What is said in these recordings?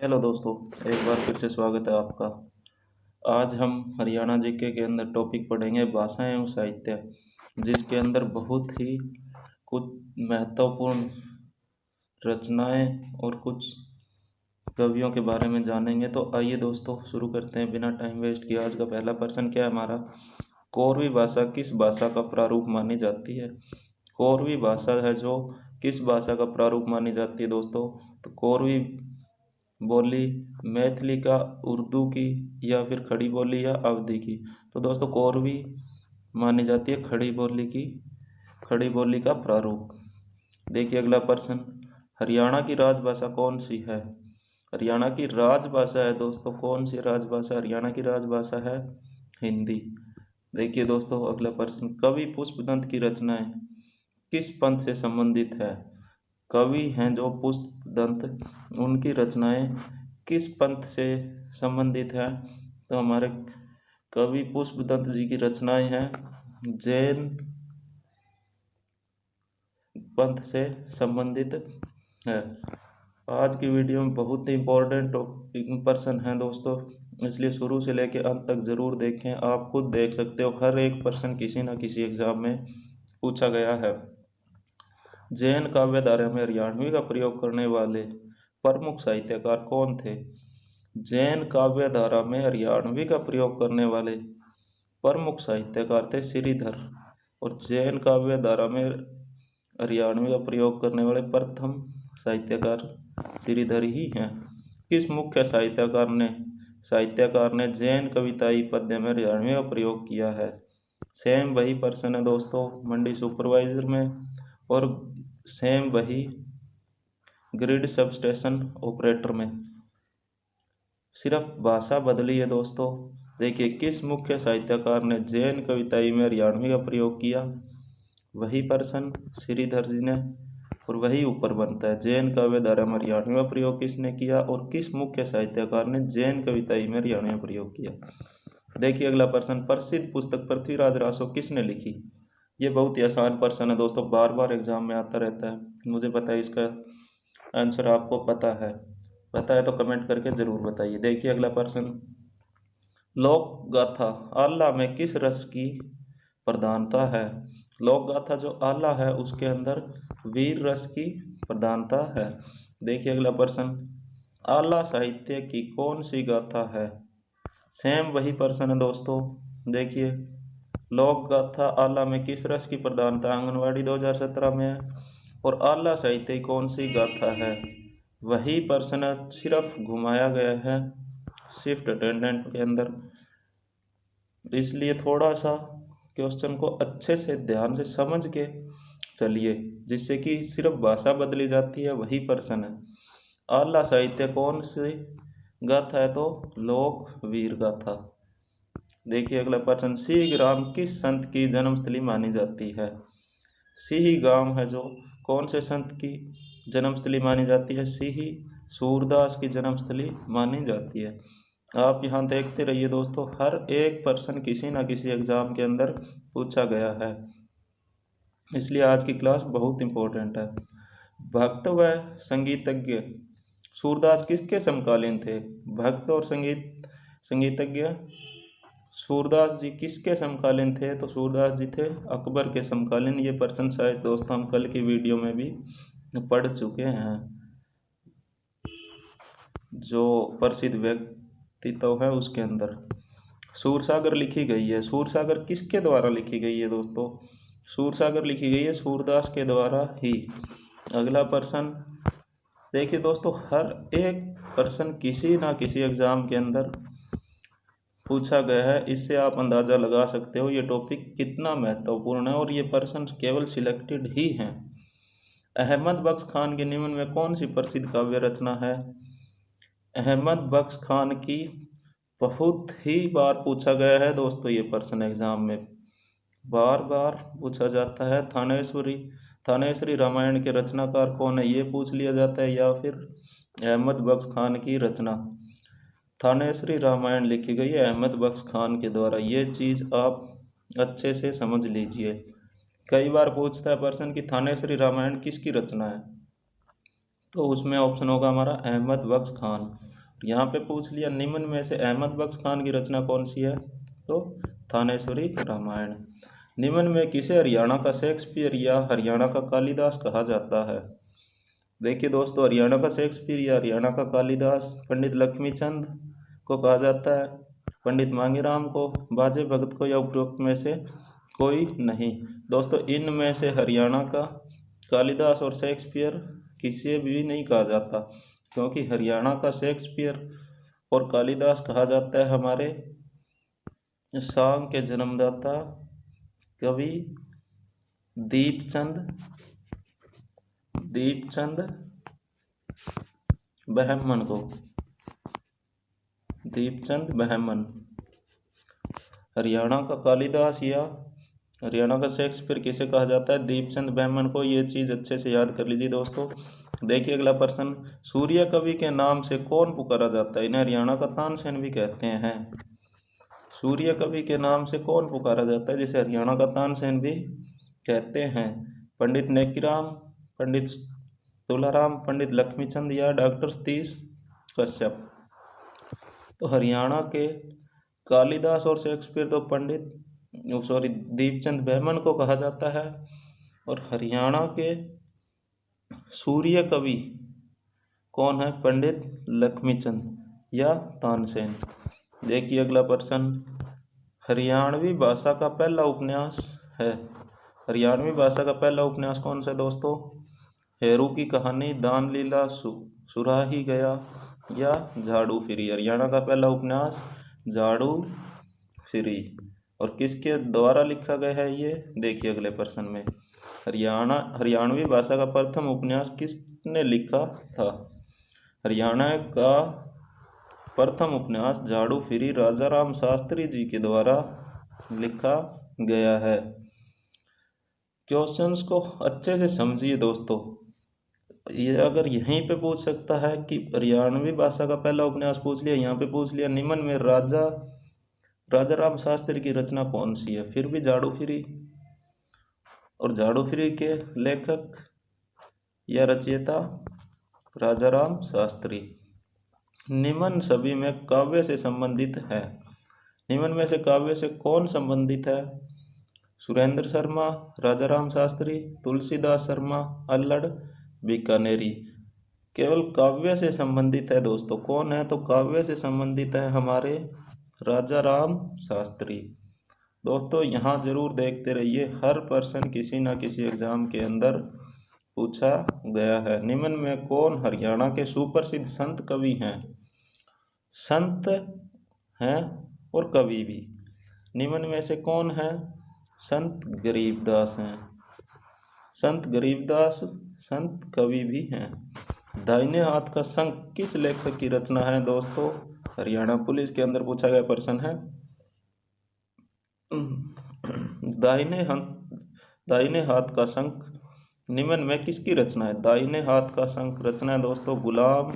Hello दोस्तों, एक बार फिर से स्वागत है आपका। आज हम हरियाणा जीके के अंदर टॉपिक पढ़ेंगे भाषा एवं साहित्य, जिसके अंदर बहुत ही कुछ महत्वपूर्ण रचनाएं और कुछ कवियों के बारे में जानेंगे। तो आइए दोस्तों शुरू करते हैं बिना टाइम वेस्ट किए। आज का पहला प्रश्न क्या है हमारा, कोरवी भाषा किस भाषा का प्रारूप मानी जाती है। कोरवी भाषा है जो किस भाषा का प्रारूप मानी जाती है दोस्तों, तो कोरवी बोली मैथिली का, उर्दू की, या फिर खड़ी बोली या अवधी की। तो दोस्तों कोरवी मानी जाती है खड़ी बोली की, खड़ी बोली का प्रारूप। देखिए अगला प्रश्न, हरियाणा की राजभाषा कौन सी है। हरियाणा की राजभाषा है दोस्तों, कौन सी राजभाषा, हरियाणा की राजभाषा है हिंदी। देखिए दोस्तों अगला प्रश्न, कवि पुष्पदंत की रचनाएं किस पंथ से संबंधित है। कवि हैं जो पुष्पदंत, उनकी रचनाएं किस पंथ से संबंधित है। तो हमारे कवि पुष्पदंत जी की रचनाएं हैं जैन पंथ से संबंधित है। आज की वीडियो में बहुत ही इम्पोर्टेंट प्रश्न है दोस्तों, इसलिए शुरू से लेकर अंत तक ज़रूर देखें। आप खुद देख सकते हो, हर एक प्रश्न किसी न किसी एग्जाम में पूछा गया है। जैन काव्यधारा में हरियाणवी का प्रयोग करने वाले प्रमुख साहित्यकार कौन थे। जैन काव्यधारा में हरियाणवी का प्रयोग करने वाले प्रमुख साहित्यकार थे श्रीधर, और जैन काव्यधारा में हरियाणवी का प्रयोग करने वाले प्रथम साहित्यकार श्रीधर ही हैं। किस मुख्य साहित्यकार ने जैन कविताई पद्य में हरियाणवी का प्रयोग किया है। सेम वही प्रश्न है दोस्तों मंडी सुपरवाइजर में, और सेम वही ग्रिड सबस्टेशन ऑपरेटर में, सिर्फ भाषा बदली है दोस्तों। देखिए किस मुख्य साहित्यकार ने जैन कविताई में हरियाणवी का प्रयोग किया, वही प्रश्न श्रीधर जी ने, और वही ऊपर बनता है जैन काव्यधारा में हरियाणवी का प्रयोग किसने किया, और किस मुख्य साहित्यकार ने जैन कविताई में हरियाणवी का प्रयोग किया। देखिए अगला प्रश्न, प्रसिद्ध पुस्तक पृथ्वीराज रासो किसने लिखी। ये बहुत ही आसान प्रश्न है दोस्तों, बार बार एग्जाम में आता रहता है। मुझे पता है इसका आंसर आपको पता है तो कमेंट करके जरूर बताइए। देखिए अगला प्रश्न, लोक गाथा आला में किस रस की प्रधानता है। लोक गाथा जो आला है उसके अंदर वीर रस की प्रधानता है। देखिए अगला प्रश्न, आला साहित्य की कौन सी गाथा है। सेम वही प्रश्न है दोस्तों। देखिए लोक गाथा आला में किस रस की प्रधानता आंगनवाड़ी 2017 में है, और आला साहित्य की कौन सी गाथा है, वही प्रश्न सिर्फ घुमाया गया है शिफ्ट अटेंडेंट के अंदर। इसलिए थोड़ा सा क्वेश्चन को अच्छे से ध्यान से समझ के चलिए, जिससे कि सिर्फ भाषा बदली जाती है, वही प्रश्न है। आला साहित्य कौन सी गाथा है, तो लोक वीर गाथा। देखिए अगला प्रश्न, सिंह ग्राम किस संत की जन्मस्थली मानी जाती है। सिंह गांव है जो कौन से संत की जन्मस्थली मानी जाती है, सिंह सूरदास की जन्मस्थली मानी जाती है। आप यहाँ देखते रहिए दोस्तों, हर एक प्रश्न किसी न किसी एग्जाम के अंदर पूछा गया है, इसलिए आज की क्लास बहुत इम्पोर्टेंट है। भक्त व संगीतज्ञ सूरदास किसके समकालीन थे। भक्त और संगीतज्ञ सूरदास जी किसके समकालीन थे, तो सूरदास जी थे अकबर के समकालीन। ये प्रश्न शायद दोस्तों हम कल की वीडियो में भी पढ़ चुके हैं। जो प्रसिद्ध व्यक्तित्व है उसके अंदर सूरसागर लिखी गई है। सूरसागर किसके द्वारा लिखी गई है दोस्तों, सूरसागर लिखी गई है सूरदास के द्वारा ही। अगला प्रश्न, देखिए दोस्तों हर एक प्रश्न किसी ना किसी एग्जाम के अंदर पूछा गया है, इससे आप अंदाज़ा लगा सकते हो ये टॉपिक कितना महत्वपूर्ण है, और ये प्रश्न केवल सिलेक्टेड ही हैं। अहमद बख्श खान की निम्न में कौन सी प्रसिद्ध काव्य रचना है। अहमद बख्श खान की बहुत ही बार पूछा गया है दोस्तों, ये प्रश्न एग्जाम में बार बार पूछा जाता है। थानेश्वरी रामायण के रचनाकार कौन है, ये पूछ लिया जाता है, या फिर अहमद बख्श खान की रचना थानेश्वरी रामायण लिखी गई है अहमद बख्श खान के द्वारा। ये चीज़ आप अच्छे से समझ लीजिए। कई बार पूछता है प्रश्न कि थानेश्वरी रामायण किसकी रचना है, तो उसमें ऑप्शन होगा हमारा अहमद बख्श खान। यहाँ पे पूछ लिया निम्न में से अहमद बख्श खान की रचना कौन सी है, तो थानेश्वरी रामायण। निम्न में किसे हरियाणा का शेक्सपियर या हरियाणा का कालिदास कहा जाता है। देखिए दोस्तों, हरियाणा का शेक्सपियर या हरियाणा का कालिदास पंडित लक्ष्मीचंद को कहा जाता है, पंडित मांगीराम को, बाजे भगत को, या उपरोक्त में से कोई नहीं। दोस्तों, इनमें से हरियाणा का कालिदास और शेक्सपियर किसी भी नहीं कहा जाता, क्योंकि हरियाणा का शेक्सपियर और कालिदास कहा जाता है हमारे सांग के जन्मदाता कवि दीपचंद बहमन को, दीपचंद बहमन। हरियाणा का कालिदास या हरियाणा का शेक्सपियर किसे कहा जाता है, दीपचंद बहमन को। ये चीज़ अच्छे से याद कर लीजिए दोस्तों। देखिए अगला प्रश्न, सूर्य कवि के नाम से कौन पुकारा जाता है। इन्हें हरियाणा का तानसेन भी कहते हैं। सूर्य कवि के नाम से कौन पुकारा जाता है, जिसे हरियाणा का तानसेन भी कहते हैं। पंडित नेकीराम, पंडित तुलाराम, पंडित लक्ष्मीचंद, या डॉक्टर सतीश कश्यप। तो हरियाणा के कालिदास और शेक्सपियर तो दीपचंद बहमन को कहा जाता है, और हरियाणा के सूर्य कवि कौन है, पंडित लक्ष्मीचंद या तानसेन। देखिए अगला प्रश्न, हरियाणवी भाषा का पहला उपन्यास है। हरियाणवी भाषा का पहला उपन्यास कौन सा दोस्तों, हेरू की कहानी, दान लीला, सुराही गया, या झाड़ू फिरी। हरियाणा का पहला उपन्यास झाड़ू फिरी। और किसके द्वारा लिखा गया है ये, देखिए अगले प्रश्न में, हरियाणवी भाषा का प्रथम उपन्यास किसने लिखा था। हरियाणा का प्रथम उपन्यास झाड़ू फिरी राजा राम शास्त्री जी के द्वारा लिखा गया है। क्वेश्चंस को अच्छे से समझिए दोस्तों। ये अगर यहीं पे पूछ सकता है कि हरियाणवी भाषा का पहला उपन्यास पूछ लिया, यहाँ पे पूछ लिया निम्न में राजा राम शास्त्री की रचना कौन सी है, फिर भी झाड़ू फिरी। और झाड़ू फिरी के लेखक या रचयिता राजा राम शास्त्री। निम्न सभी में काव्य से संबंधित है। निम्न में से काव्य से कौन संबंधित है, सुरेंद्र शर्मा, राजा राम शास्त्री, तुलसीदास शर्मा, अल्लड़, बीकानेरी। केवल काव्य से संबंधित है दोस्तों, कौन है, तो काव्य से संबंधित है हमारे राजा राम शास्त्री। दोस्तों यहाँ जरूर देखते रहिए, हर पर्सन किसी न किसी एग्जाम के अंदर पूछा गया है। निम्न में कौन हरियाणा के सुप्रसिद्ध संत कवि हैं, संत हैं और कवि भी। निम्न में से कौन है, संत गरीबदास हैं, संत गरीबदास संत कवि भी हैं। दाहिने हाथ का शंख किस लेखक की रचना है दोस्तों, हरियाणा पुलिस के अंदर पूछा गया प्रश्न है। दाहिने हाथ का शंख निम्न में किसकी रचना है। दाहिने हाथ का शंख रचना है दोस्तों गुलाम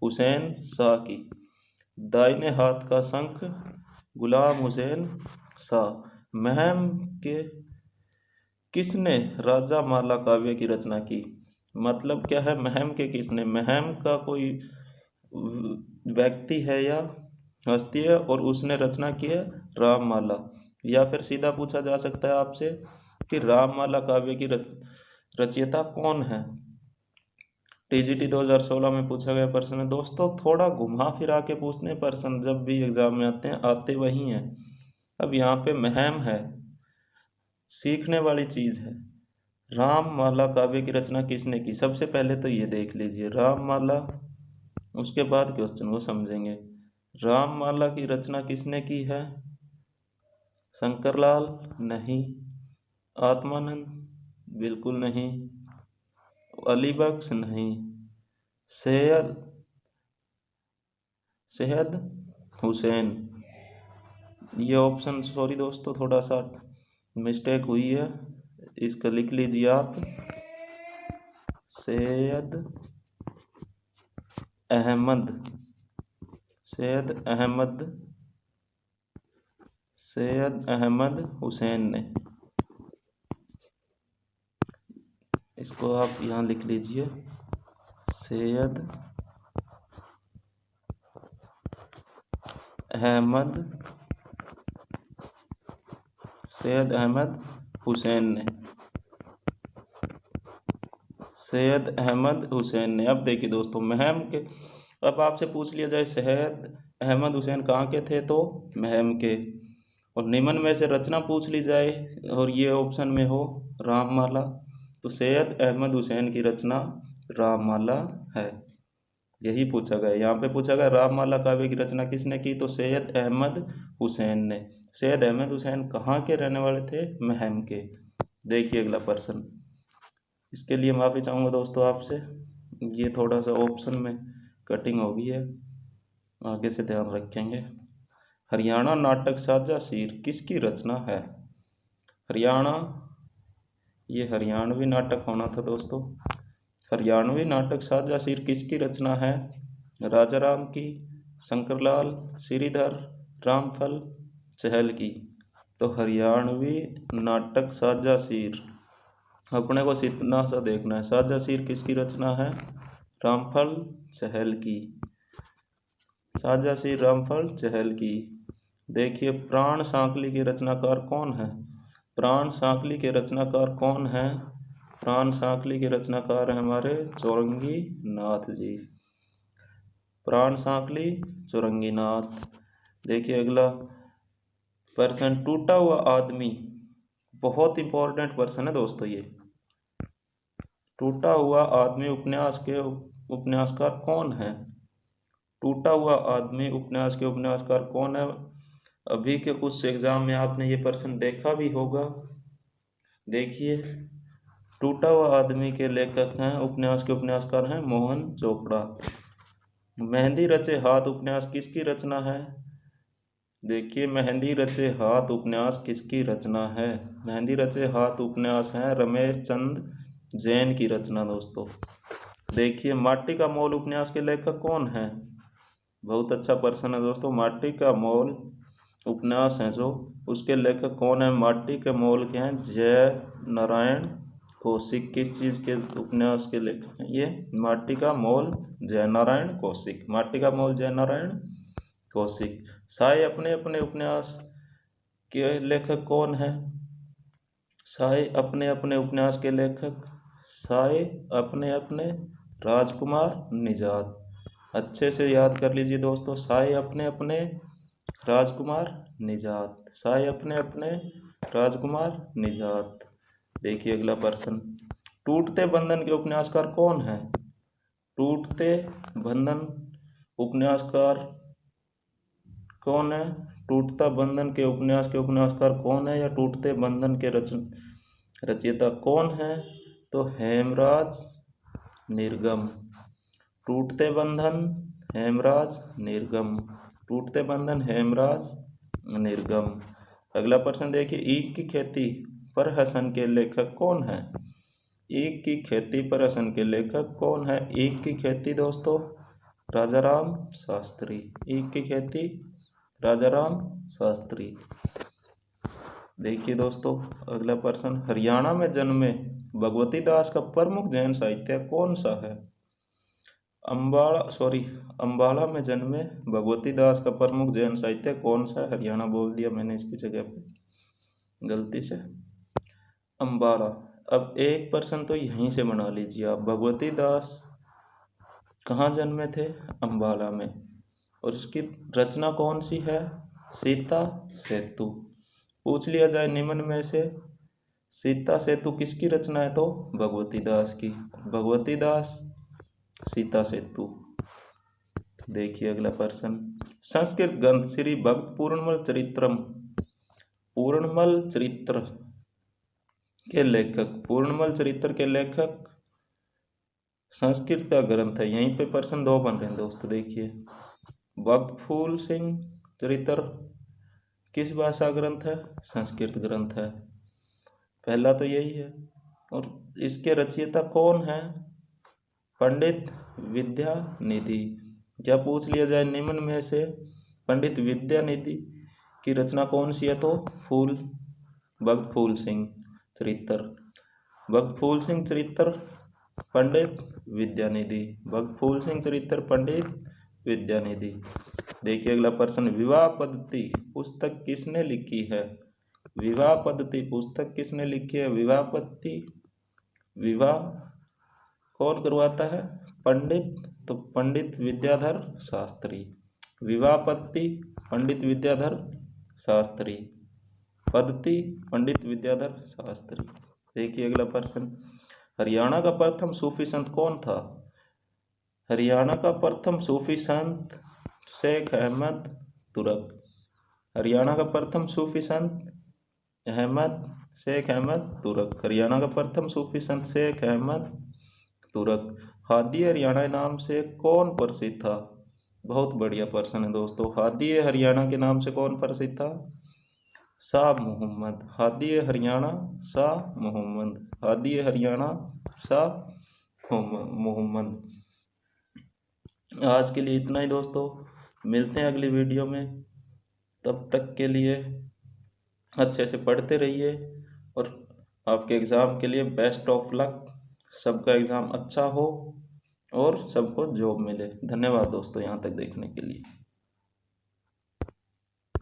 हुसैन शाह की। दाहिने हाथ का शंख गुलाम हुसैन शाह। महम के किसने राजा माला काव्य की रचना की, मतलब क्या है, महम के किसने। महम का कोई व्यक्ति है या हस्ती है, और उसने रचना की है राममाला। या फिर सीधा पूछा जा सकता है आपसे कि राममाला काव्य की रचयिता कौन है। टीजीटी 2016 में पूछा गया प्रश्न है दोस्तों। थोड़ा घुमा फिरा के पूछने प्रश्न जब भी एग्जाम में आते हैं, आते वही हैं। अब यहाँ पे महम है, सीखने वाली चीज़ है। राममाला काव्य की रचना किसने की, सबसे पहले तो ये देख लीजिए राममाला, उसके बाद क्वेश्चन को समझेंगे। राममाला की रचना किसने की है, शंकरलाल नहीं, आत्मानंद बिल्कुल नहीं, अली बख्श नहीं, सैयद हुसैन। ये ऑप्शन सॉरी दोस्तों थोड़ा सा मिस्टेक हुई है, इसका लिख लीजिए आप, सैयद अहमद हुसैन ने। इसको आप यहाँ लिख लीजिए, सैयद अहमद हुसैन ने। सैयद अहमद हुसैन ने। अब देखिए दोस्तों, महम के, अब आपसे पूछ लिया जाए सैयद अहमद हुसैन कहाँ के थे, तो महम के। और निम्न में से रचना पूछ ली जाए और ये ऑप्शन में हो राममाला, तो सैयद अहमद हुसैन की रचना राममाला है। यही पूछा गया, यहाँ पे पूछा गया राममाला काव्य की रचना किसने की, तो सैयद अहमद हुसैन ने। सैयद अहमद हुसैन कहाँ के रहने वाले थे, महम के। देखिए अगला प्रश्न, इसके लिए माफ़ी चाहूँगा दोस्तों आपसे, ये थोड़ा सा ऑप्शन में कटिंग हो गई है, आगे से ध्यान रखेंगे। हरियाणा नाटक साझा शीर किसकी रचना है। हरियाणा, ये हरियाणवी नाटक होना था दोस्तों। हरियाणवी नाटक साझा शीर किसकी रचना है, राजाराम की, शंकरलाल, श्रीधर, रामफल, चहल की। तो हरियाणवी नाटक साझा शीर, अपने को इतना सा देखना है, साझा शीर किसकी रचना है, रामफल चहल की। साझा शीर रामफल चहल की। देखिए प्राण सांकली के रचनाकार कौन है, प्राण सांकली के रचनाकार कौन है, प्राण सांकली के रचनाकार हैं हमारे चौरंगी नाथ जी। प्राण सांकली चौरंगी नाथ। देखिए अगला प्रश्न, टूटा हुआ आदमी, बहुत इंपॉर्टेंट प्रश्न है दोस्तों ये। टूटा हुआ आदमी उपन्यास के उपन्यासकार कौन है, टूटा हुआ आदमी उपन्यास के उपन्यासकार कौन है। अभी के कुछ एग्जाम में आपने ये प्रश्न देखा भी होगा। देखिए, टूटा हुआ आदमी के लेखक हैं, उपन्यास के उपन्यासकार हैं मोहन चोपड़ा। मेहंदी रचे हाथ उपन्यास किसकी रचना है। देखिए, मेहंदी रचे हाथ उपन्यास किसकी रचना है, मेहंदी रचे हाथ उपन्यास है रमेश चंद जैन की रचना दोस्तों। देखिए, माटी का मोल उपन्यास के लेखक कौन है, बहुत अच्छा प्रश्न है दोस्तों। माटी का मोल उपन्यास है जो, उसके लेखक कौन है, माटी के मोल के हैं जय नारायण कौशिक। किस चीज़ के उपन्यास के लेखक हैं ये, माटी का मोल जय नारायण कौशिक, माटी का मोल जय नारायण कौशिक। साय अपने अपने उपन्यास के लेखक कौन है, साय अपने अपने उपन्यास के लेखक, साय अपने अपने राजकुमार निजात। अच्छे से याद कर लीजिए दोस्तों, साय अपने अपने राजकुमार निजात, साय अपने अपने राजकुमार निजात। देखिए अगला प्रश्न, टूटते बंधन के उपन्यासकार कौन है, टूटते बंधन उपन्यासकार कौन है, टूटता बंधन के उपन्यासकार कौन है, या टूटते बंधन के रचयिता कौन है, तो हेमराज निर्गम। टूटते बंधन हेमराज निर्गम, टूटते बंधन हेमराज निर्गम। अगला प्रश्न देखिए, ईख की खेती पर हसन के लेखक कौन है, ईख की खेती पर हसन के लेखक कौन है। ईख की खेती दोस्तों राजाराम शास्त्री, ईख की खेती राजाराम शास्त्री। देखिए दोस्तों अगला प्रश्न, हरियाणा में जन्मे भगवती दास का प्रमुख जैन साहित्य कौन सा है। अम्बाला में जन्मे भगवती दास का प्रमुख जैन साहित्य कौन सा है, हरियाणा बोल दिया मैंने इसकी जगह पे गलती से, अम्बाला। अब एक प्रश्न तो यहीं से बना लीजिए आप, भगवती दास कहाँ जन्मे थे, अम्बाला में, और इसकी रचना कौन सी है, सीता सेतु। पूछ लिया जाए निम्न में से सीता सेतु किसकी रचना है, तो भगवती दास की, भगवती दास सीता सेतु। देखिए अगला प्रश्न, संस्कृत ग्रंथ श्री भक्त पूर्णमल चरित्रम, पूर्णमल चरित्र के लेखक, पूर्णमल चरित्र के लेखक संस्कृत का ग्रंथ है। यहीं पे प्रश्न दो बन रहे हैं दोस्तों। देखिए, भक्त फूल सिंह चरित्र किस भाषा ग्रंथ है, संस्कृत ग्रंथ है, पहला तो यही है। और इसके रचयिता कौन है, पंडित विद्यानिधि। क्या पूछ लिया जाए निम्न में से पंडित विद्यानिधि की रचना कौन सी है, तो भक्त फूल सिंह चरित्र, भक्त फूल सिंह चरित्र पंडित विद्यानिधि, भक्त फूल सिंह चरित्र पंडित विद्यानिधि। देखिए अगला प्रश्न, विवाह पद्धति पुस्तक किसने लिखी है? विवाह पद्धति पुस्तक किसने लिखी है? विवाह पद्धति, विवाह कौन करवाता है? पंडित, तो पंडित विद्याधर शास्त्री। विवाह पद्धति पंडित विद्याधर शास्त्री, पद्धति पंडित विद्याधर शास्त्री। देखिए अगला प्रश्न, हरियाणा का प्रथम सूफी संत कौन था? हरियाणा का प्रथम सूफी संत शेख अहमद तुरक। हरियाणा का प्रथम सूफी संत शेख अहमद तुरक। हरियाणा का प्रथम सूफी संत शेख अहमद तुरक। हादी हरियाणा नाम से कौन प्रसिद्ध था? बहुत बढ़िया प्रश्न है दोस्तों। हादी हरियाणा के नाम से कौन प्रसिद्ध था? शाह मोहम्मद। हादी हरियाणा शाह मोहम्मद। हादी हरियाणा शाह मोहम्मद। आज के लिए इतना ही दोस्तों, मिलते हैं अगली वीडियो में। तब तक के लिए अच्छे से पढ़ते रहिए और आपके एग्ज़ाम के लिए बेस्ट ऑफ लक। सबका एग्ज़ाम अच्छा हो और सबको जॉब मिले। धन्यवाद दोस्तों यहाँ तक देखने के लिए।